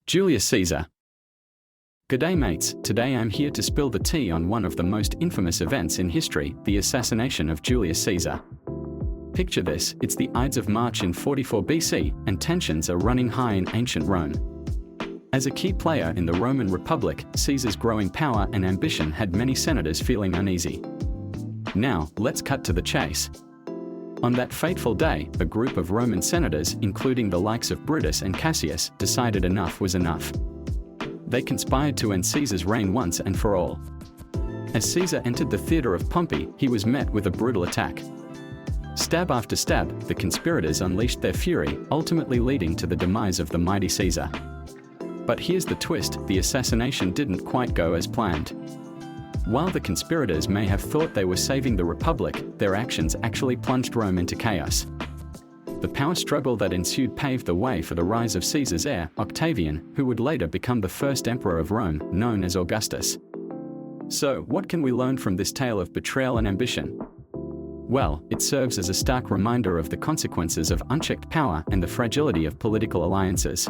Julius Caesar. G'day mates, today I'm here to spill the tea on one of the most infamous events in history, the assassination of Julius Caesar. Picture this, it's the Ides of March in 44 BC, and tensions are running high in ancient Rome. As a key player in the Roman Republic, Caesar's growing power and ambition had many senators feeling uneasy. Now, let's cut to the chase. On that fateful day, a group of Roman senators, including the likes of Brutus and Cassius, decided enough was enough. They conspired to end Caesar's reign once and for all. As Caesar entered the theater of Pompey, he was met with a brutal attack. Stab after stab, the conspirators unleashed their fury, ultimately leading to the demise of the mighty Caesar. But here's the twist, the assassination didn't quite go as planned. While the conspirators may have thought they were saving the Republic, their actions actually plunged Rome into chaos. The power struggle that ensued paved the way for the rise of Caesar's heir, Octavian, who would later become the first emperor of Rome, known as Augustus. So, what can we learn from this tale of betrayal and ambition? Well, it serves as a stark reminder of the consequences of unchecked power and the fragility of political alliances.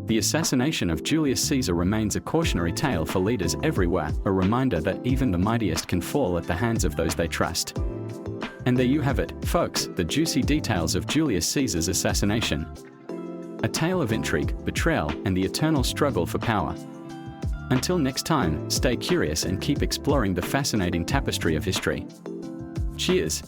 The assassination of Julius Caesar remains a cautionary tale for leaders everywhere, a reminder that even the mightiest can fall at the hands of those they trust. And there you have it, folks, the juicy details of Julius Caesar's assassination. A tale of intrigue, betrayal, and the eternal struggle for power. Until next time, stay curious and keep exploring the fascinating tapestry of history. Cheers!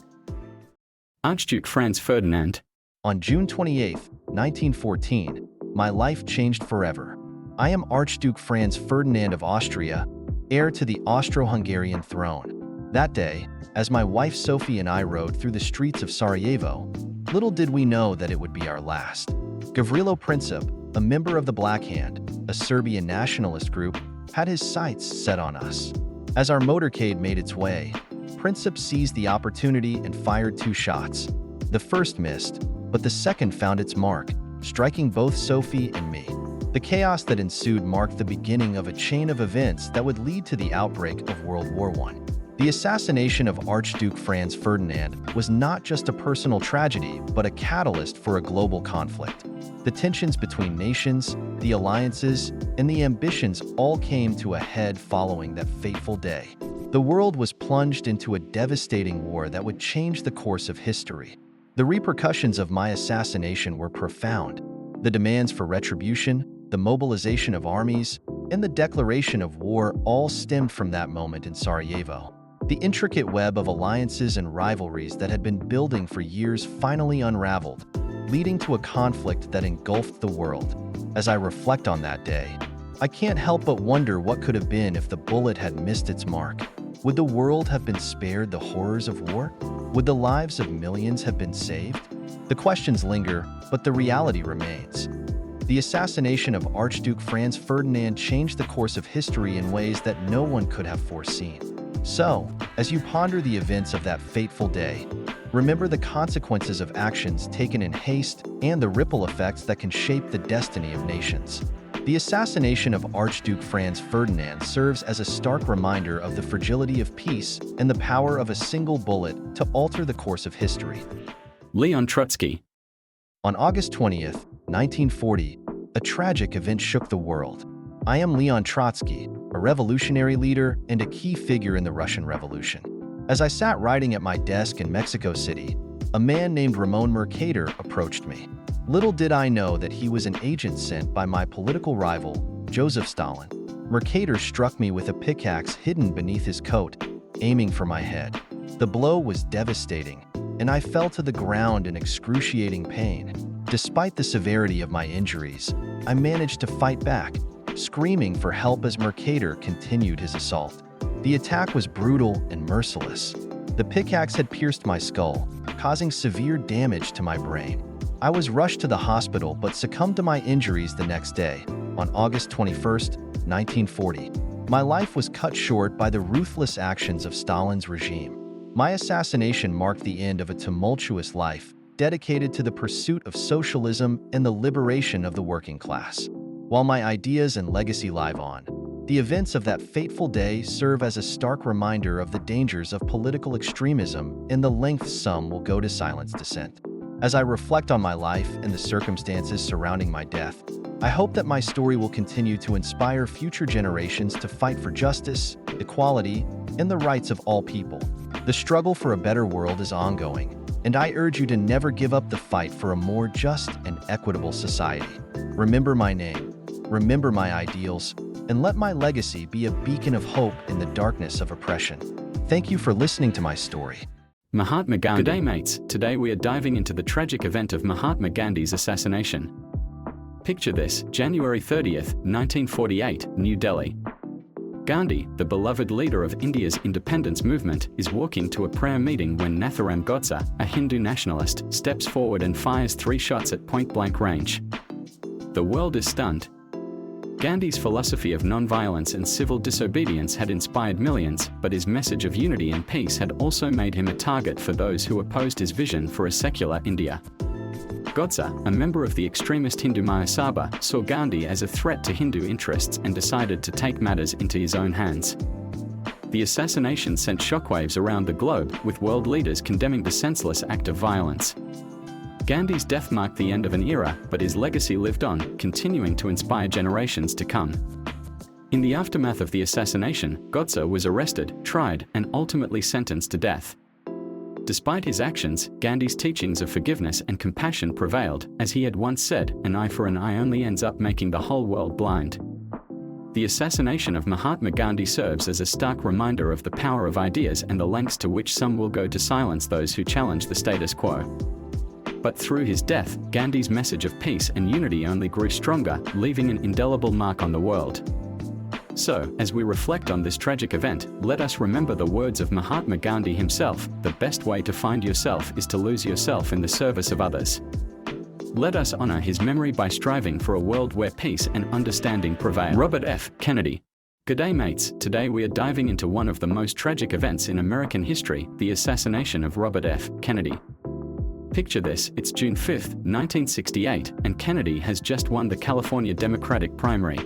Archduke Franz Ferdinand. On June 28, 1914, my life changed forever. I am Archduke Franz Ferdinand of Austria, heir to the Austro-Hungarian throne. That day, as my wife Sophie and I rode through the streets of Sarajevo, little did we know that it would be our last. Gavrilo Princip, a member of the Black Hand, a Serbian nationalist group, had his sights set on us. As our motorcade made its way, Princip seized the opportunity and fired 2 shots. The first missed, but the second found its mark, striking both Sophie and me. The chaos that ensued marked the beginning of a chain of events that would lead to the outbreak of World War I. The assassination of Archduke Franz Ferdinand was not just a personal tragedy, but a catalyst for a global conflict. The tensions between nations, the alliances, and the ambitions all came to a head following that fateful day. The world was plunged into a devastating war that would change the course of history. The repercussions of my assassination were profound. The demands for retribution, the mobilization of armies, and the declaration of war all stemmed from that moment in Sarajevo. The intricate web of alliances and rivalries that had been building for years finally unraveled, leading to a conflict that engulfed the world. As I reflect on that day, I can't help but wonder what could have been if the bullet had missed its mark. Would the world have been spared the horrors of war? Would the lives of millions have been saved? The questions linger, but the reality remains. The assassination of Archduke Franz Ferdinand changed the course of history in ways that no one could have foreseen. So, as you ponder the events of that fateful day, remember the consequences of actions taken in haste and the ripple effects that can shape the destiny of nations. The assassination of Archduke Franz Ferdinand serves as a stark reminder of the fragility of peace and the power of a single bullet to alter the course of history. Leon Trotsky. On August 20th, 1940, a tragic event shook the world. I am Leon Trotsky, a revolutionary leader and a key figure in the Russian Revolution. As I sat writing at my desk in Mexico City, a man named Ramon Mercader approached me. Little did I know that he was an agent sent by my political rival, Joseph Stalin. Mercader struck me with a pickaxe hidden beneath his coat, aiming for my head. The blow was devastating, and I fell to the ground in excruciating pain. Despite the severity of my injuries, I managed to fight back, screaming for help as Mercader continued his assault. The attack was brutal and merciless. The pickaxe had pierced my skull, causing severe damage to my brain. I was rushed to the hospital but succumbed to my injuries the next day, on August 21st, 1940. My life was cut short by the ruthless actions of Stalin's regime. My assassination marked the end of a tumultuous life, dedicated to the pursuit of socialism and the liberation of the working class. While my ideas and legacy live on, the events of that fateful day serve as a stark reminder of the dangers of political extremism and the lengths some will go to silence dissent. As I reflect on my life and the circumstances surrounding my death, I hope that my story will continue to inspire future generations to fight for justice, equality, and the rights of all people. The struggle for a better world is ongoing, and I urge you to never give up the fight for a more just and equitable society. Remember my name, remember my ideals, and let my legacy be a beacon of hope in the darkness of oppression. Thank you for listening to my story. Mahatma Gandhi. G'day mates, today we are diving into the tragic event of Mahatma Gandhi's assassination. Picture this, January 30th, 1948, New Delhi. Gandhi, the beloved leader of India's independence movement, is walking to a prayer meeting when Nathuram Godse, a Hindu nationalist, steps forward and fires 3 shots at point-blank range. The world is stunned. Gandhi's philosophy of non-violence and civil disobedience had inspired millions, but his message of unity and peace had also made him a target for those who opposed his vision for a secular India. Godse, a member of the extremist Hindu Mahasabha, saw Gandhi as a threat to Hindu interests and decided to take matters into his own hands. The assassination sent shockwaves around the globe, with world leaders condemning the senseless act of violence. Gandhi's death marked the end of an era, but his legacy lived on, continuing to inspire generations to come. In the aftermath of the assassination, Godse was arrested, tried, and ultimately sentenced to death. Despite his actions, Gandhi's teachings of forgiveness and compassion prevailed. As he had once said, an eye for an eye only ends up making the whole world blind. The assassination of Mahatma Gandhi serves as a stark reminder of the power of ideas and the lengths to which some will go to silence those who challenge the status quo. But through his death, Gandhi's message of peace and unity only grew stronger, leaving an indelible mark on the world. So, as we reflect on this tragic event, let us remember the words of Mahatma Gandhi himself: the best way to find yourself is to lose yourself in the service of others. Let us honor his memory by striving for a world where peace and understanding prevail. Robert F. Kennedy. G'day mates, today we are diving into one of the most tragic events in American history, the assassination of Robert F. Kennedy. Picture this, it's June 5, 1968, and Kennedy has just won the California Democratic primary.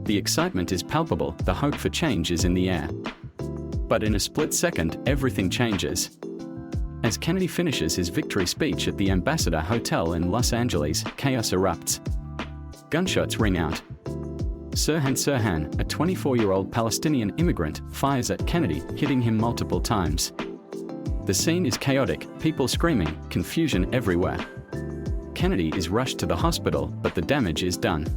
The excitement is palpable, the hope for change is in the air. But in a split second, everything changes. As Kennedy finishes his victory speech at the Ambassador Hotel in Los Angeles, chaos erupts. Gunshots ring out. Sirhan, a 24-year-old Palestinian immigrant, fires at Kennedy, hitting him multiple times. The scene is chaotic, people screaming, confusion everywhere. Kennedy is rushed to the hospital, but the damage is done.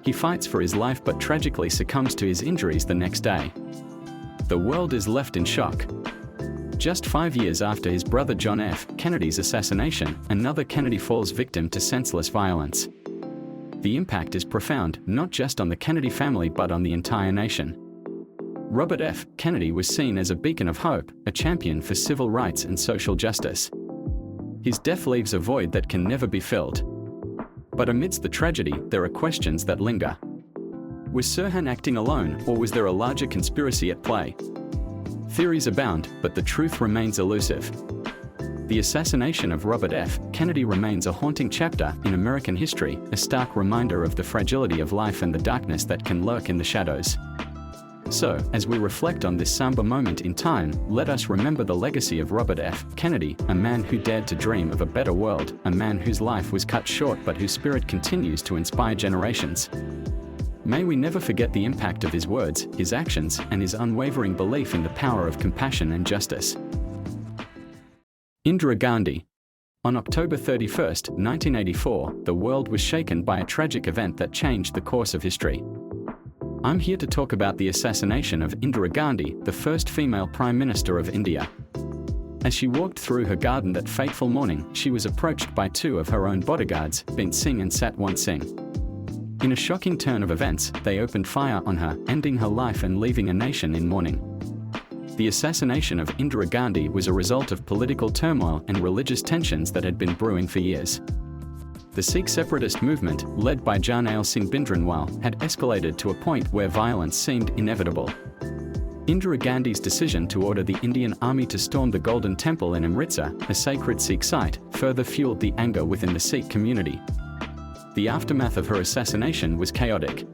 He fights for his life but tragically succumbs to his injuries the next day. The world is left in shock. Just 5 years after his brother John F. Kennedy's assassination, another Kennedy falls victim to senseless violence. The impact is profound, not just on the Kennedy family but on the entire nation. Robert F. Kennedy was seen as a beacon of hope, a champion for civil rights and social justice. His death leaves a void that can never be filled. But amidst the tragedy, there are questions that linger. Was Sirhan acting alone, or was there a larger conspiracy at play? Theories abound, but the truth remains elusive. The assassination of Robert F. Kennedy remains a haunting chapter in American history, a stark reminder of the fragility of life and the darkness that can lurk in the shadows. So, as we reflect on this somber moment in time, let us remember the legacy of Robert F. Kennedy, a man who dared to dream of a better world, a man whose life was cut short but whose spirit continues to inspire generations. May we never forget the impact of his words, his actions, and his unwavering belief in the power of compassion and justice. Indira Gandhi. On October 31, 1984, the world was shaken by a tragic event that changed the course of history. I'm here to talk about the assassination of Indira Gandhi, the first female Prime Minister of India. As she walked through her garden that fateful morning, she was approached by 2 of her own bodyguards, Bint Singh and Satwant Singh. In a shocking turn of events, they opened fire on her, ending her life and leaving a nation in mourning. The assassination of Indira Gandhi was a result of political turmoil and religious tensions that had been brewing for years. The Sikh separatist movement, led by Jarnail Singh Bhindranwale, had escalated to a point where violence seemed inevitable. Indira Gandhi's decision to order the Indian army to storm the Golden Temple in Amritsar, a sacred Sikh site, further fueled the anger within the Sikh community. The aftermath of her assassination was chaotic.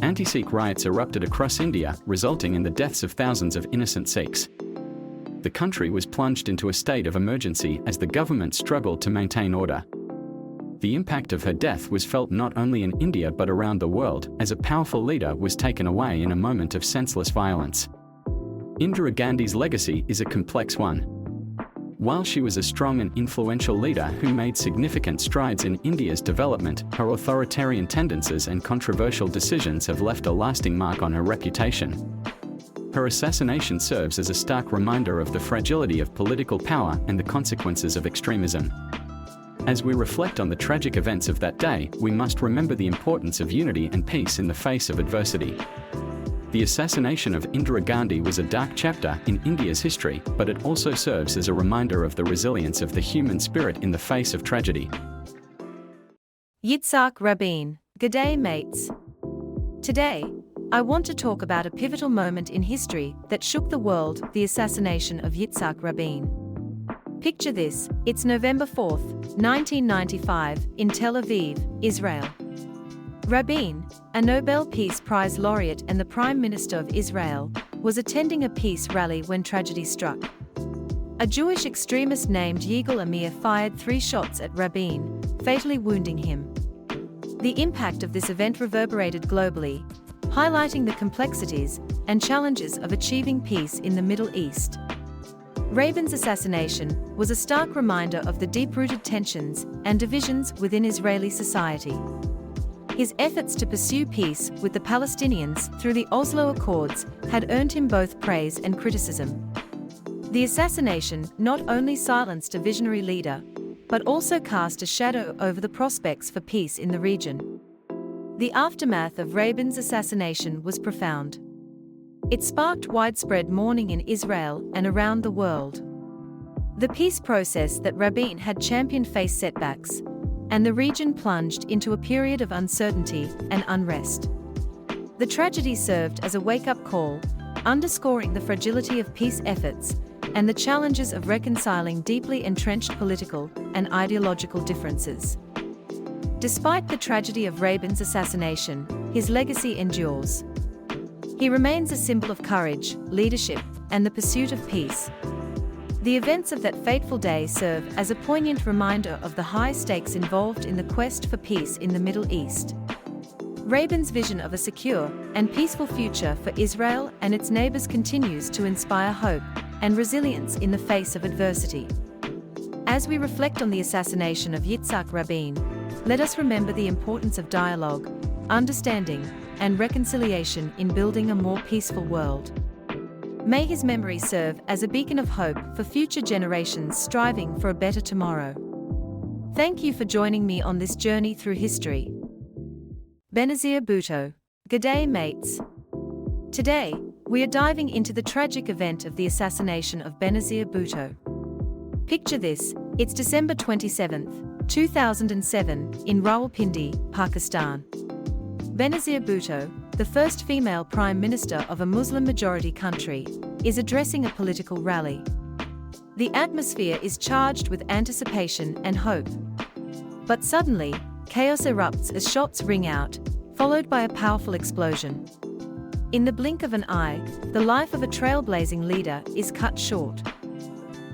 Anti-Sikh riots erupted across India, resulting in the deaths of thousands of innocent Sikhs. The country was plunged into a state of emergency as the government struggled to maintain order. The impact of her death was felt not only in India but around the world, as a powerful leader was taken away in a moment of senseless violence. Indira Gandhi's legacy is a complex one. While she was a strong and influential leader who made significant strides in India's development, her authoritarian tendencies and controversial decisions have left a lasting mark on her reputation. Her assassination serves as a stark reminder of the fragility of political power and the consequences of extremism. As we reflect on the tragic events of that day, we must remember the importance of unity and peace in the face of adversity. The assassination of Indira Gandhi was a dark chapter in India's history, but it also serves as a reminder of the resilience of the human spirit in the face of tragedy. Yitzhak Rabin. G'day mates. Today, I want to talk about a pivotal moment in history that shook the world, the assassination of Yitzhak Rabin. Picture this, it's November 4, 1995, in Tel Aviv, Israel. Rabin, a Nobel Peace Prize laureate and the Prime Minister of Israel, was attending a peace rally when tragedy struck. A Jewish extremist named Yigal Amir fired 3 shots at Rabin, fatally wounding him. The impact of this event reverberated globally, highlighting the complexities and challenges of achieving peace in the Middle East. Rabin's assassination was a stark reminder of the deep-rooted tensions and divisions within Israeli society. His efforts to pursue peace with the Palestinians through the Oslo Accords had earned him both praise and criticism. The assassination not only silenced a visionary leader, but also cast a shadow over the prospects for peace in the region. The aftermath of Rabin's assassination was profound. It sparked widespread mourning in Israel and around the world. The peace process that Rabin had championed faced setbacks, and the region plunged into a period of uncertainty and unrest. The tragedy served as a wake-up call, underscoring the fragility of peace efforts and the challenges of reconciling deeply entrenched political and ideological differences. Despite the tragedy of Rabin's assassination, his legacy endures. He remains a symbol of courage, leadership, and the pursuit of peace. The events of that fateful day serve as a poignant reminder of the high stakes involved in the quest for peace in the Middle East. Rabin's vision of a secure and peaceful future for Israel and its neighbors continues to inspire hope and resilience in the face of adversity. As we reflect on the assassination of Yitzhak Rabin, let us remember the importance of dialogue, understanding, and reconciliation in building a more peaceful world. May his memory serve as a beacon of hope for future generations striving for a better tomorrow. Thank you for joining me on this journey through history. Benazir Bhutto. G'day mates. Today, we are diving into the tragic event of the assassination of Benazir Bhutto. Picture this, it's December 27, 2007, in Rawalpindi, Pakistan. Benazir Bhutto, the first female Prime Minister of a Muslim-majority country, is addressing a political rally. The atmosphere is charged with anticipation and hope. But suddenly, chaos erupts as shots ring out, followed by a powerful explosion. In the blink of an eye, the life of a trailblazing leader is cut short.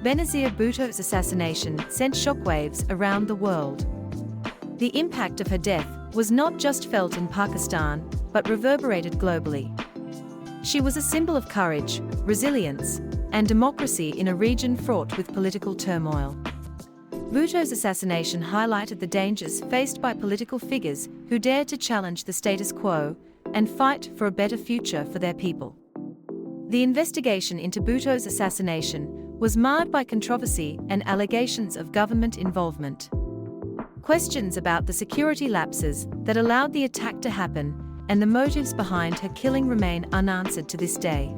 Benazir Bhutto's assassination sent shockwaves around the world. The impact of her death was not just felt in Pakistan, but reverberated globally. She was a symbol of courage, resilience, and democracy in a region fraught with political turmoil. Bhutto's assassination highlighted the dangers faced by political figures who dared to challenge the status quo and fight for a better future for their people. The investigation into Bhutto's assassination was marred by controversy and allegations of government involvement. Questions about the security lapses that allowed the attack to happen and the motives behind her killing remain unanswered to this day.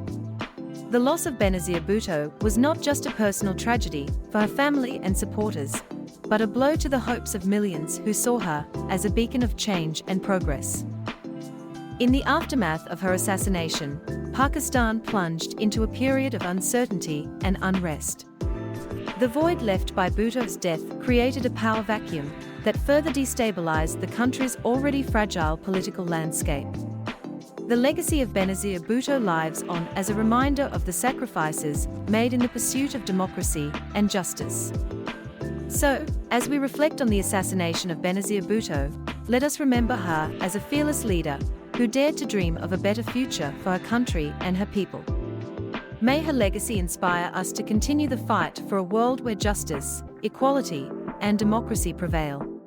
The loss of Benazir Bhutto was not just a personal tragedy for her family and supporters, but a blow to the hopes of millions who saw her as a beacon of change and progress. In the aftermath of her assassination, Pakistan plunged into a period of uncertainty and unrest. The void left by Bhutto's death created a power vacuum that further destabilized the country's already fragile political landscape. The legacy of Benazir Bhutto lives on as a reminder of the sacrifices made in the pursuit of democracy and justice. So, as we reflect on the assassination of Benazir Bhutto, let us remember her as a fearless leader who dared to dream of a better future for her country and her people. May her legacy inspire us to continue the fight for a world where justice, equality, and democracy prevail.